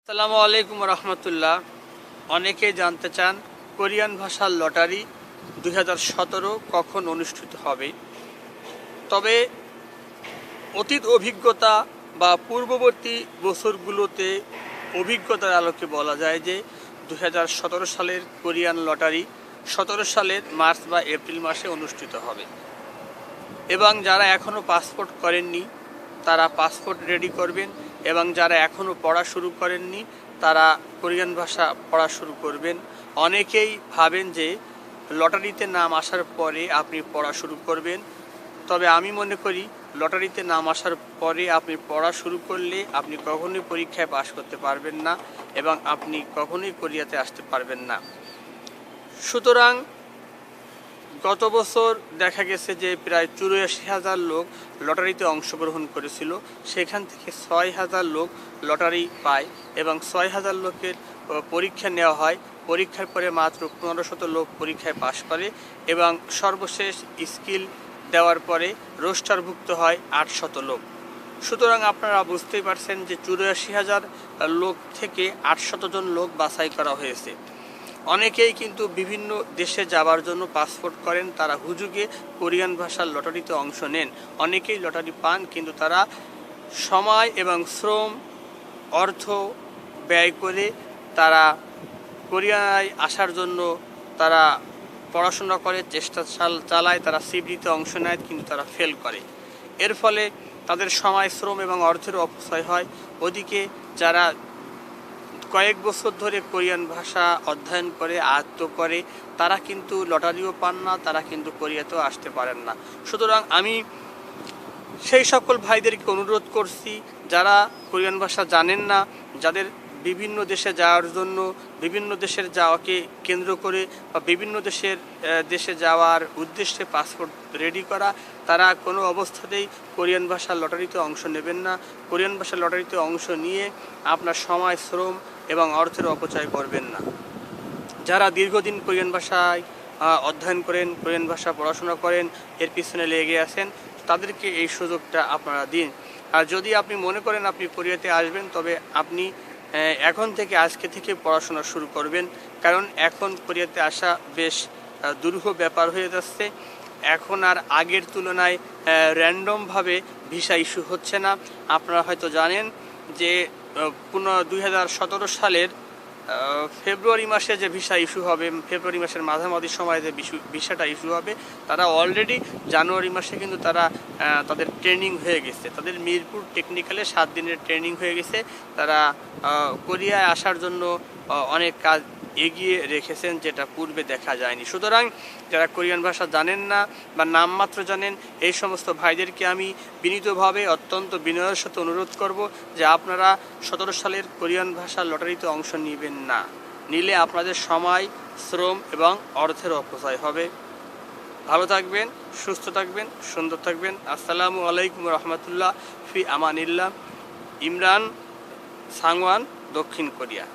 আসসালামু আলাইকুম রহমতুল্লাহ। অনেকেই জানতে চান কোরিয়ান ভাষার লটারি 2017 কখন অনুষ্ঠিত হবে। তবে অতীত অভিজ্ঞতা বা পূর্ববর্তী বছরগুলোতে অভিজ্ঞতার আলোকে বলা যায় যে 2017 সালের কোরিয়ান লটারি 17 সালের মার্চ বা এপ্রিল মাসে অনুষ্ঠিত হবে। এবং যারা এখনও পাসপোর্ট করেননি তারা পাসপোর্ট রেডি করবেন, এবং যারা এখনও পড়া শুরু করেননি তারা কোরিয়ান ভাষা পড়া শুরু করবেন। অনেকেই ভাবেন যে লটারিতে নাম আসার পরে আপনি পড়া শুরু করবেন, তবে আমি মনে করি লটারিতে নাম আসার পরে আপনি পড়া শুরু করলে আপনি কখনোই পরীক্ষায় পাশ করতে পারবেন না এবং আপনি কখনোই কোরিয়াতে আসতে পারবেন না। সুতরাং গত বছর দেখা গেছে যে প্রায় 84,000 লোক লটারিতে অংশগ্রহণ করেছিল, সেখান থেকে 6,000 লোক লটারি পায় এবং 6,000 লোকের পরীক্ষা নেওয়া হয়। পরীক্ষার পরে মাত্র 1500 লোক পরীক্ষায় পাশ করে এবং সর্বশেষ স্কিল দেওয়ার পরে রোস্টারভুক্ত হয় 800 লোক। সুতরাং আপনারা বুঝতেই পারছেন যে 84,000 লোক থেকে 800 জন লোক বাছাই করা হয়েছে। অনেকেই কিন্তু বিভিন্ন দেশে যাওয়ার জন্য পাসপোর্ট করেন, তারা হুজুগে কোরিয়ান ভাষার লটারিতে অংশ নেন। অনেকেই লটারি পান, কিন্তু তারা সময় এবং শ্রম অর্থ ব্যয় করে তারা কোরিয়ায় আসার জন্য তারা পড়াশোনা করে, চেষ্টা চালায়, তারা সিভিতে অংশ নেয়, কিন্তু তারা ফেল করে। এর ফলে তাদের সময় শ্রম এবং অর্থের অপচয় হয়। ওদিকে যারা কয়েক বছর ধরে কোরিয়ান ভাষা অধ্যয়ন করে আয়ত্ত করে তারা কিন্তু লটারিও পান না, তারা কিন্তু কোরিয়াতেও আসতে পারেন না। সুতরাং আমি সেই সকল ভাইদেরকে অনুরোধ করছি যারা কোরিয়ান ভাষা জানেন না, যাদের বিভিন্ন দেশে যাওয়ার জন্য বিভিন্ন দেশের যাওয়াকে কেন্দ্র করে বা বিভিন্ন দেশে যাওয়ার উদ্দেশ্যে পাসপোর্ট রেডি করা, তারা কোনো অবস্থাতেই কোরিয়ান ভাষার লটারিতে অংশ নেবেন না। কোরিয়ান ভাষার লটারিতে অংশ নিয়ে আপনার সময় শ্রম এবং অর্থের অপচয় করবেন না। যারা দীর্ঘদিন কোরিয়ান ভাষায় অধ্যয়ন করেন, কোরিয়ান ভাষা পড়াশোনা করেন, এর পিছনে লেগে আছেন, তাদেরকে এই সুযোগটা আপনারা দিন। আর যদি আপনি মনে করেন আপনি কোরিয়াতে আসবেন, তবে আপনি এখন থেকে আজকে থেকে পড়াশোনা শুরু করবেন, কারণ এখন কোরিয়াতে আসা বেশ দুরূহ ব্যাপার হয়ে যাচ্ছে। এখন আর আগের তুলনায় র্যান্ডমভাবে ভিসা ইস্যু হচ্ছে না। আপনারা হয়তো জানেন যে 2017 সালের ফেব্রুয়ারি মাসে যে ভিসা ইস্যু হবে, ফেব্রুয়ারি মাসের মাঝামাঝি সময়ে যে ভিসাটা ইস্যু হবে, তারা অলরেডি জানুয়ারি মাসে কিন্তু তারা তাদের ট্রেনিং হয়ে গেছে, তাদের মিরপুর টেকনিক্যালে 7 দিনের ট্রেনিং হয়ে গেছে। তারা কোরিয়ায় আসার জন্য অনেক কাজ এগিয়ে রেখেছেন, যেটা পূর্বে দেখা যায়নি। সুতরাং যারা কোরিয়ান ভাষা জানেন না বা নামমাত্র জানেন, এই সমস্ত ভাইদেরকে আমি বিনীতভাবে অত্যন্ত বিনয়ের সাথে অনুরোধ করব যে আপনারা 17 সালের কোরিয়ান ভাষার লটারিতে অংশ নেবেন না। নিলে আপনাদের সময় শ্রম এবং অর্থের অপচয় হবে। ভালো থাকবেন, সুস্থ থাকবেন, সুন্দর থাকবেন। আসসালামু আলাইকুম রহমতুল্লাহ। ফি আমানিল্লাহ। ইমরান সাংওয়ান, দক্ষিণ কোরিয়া।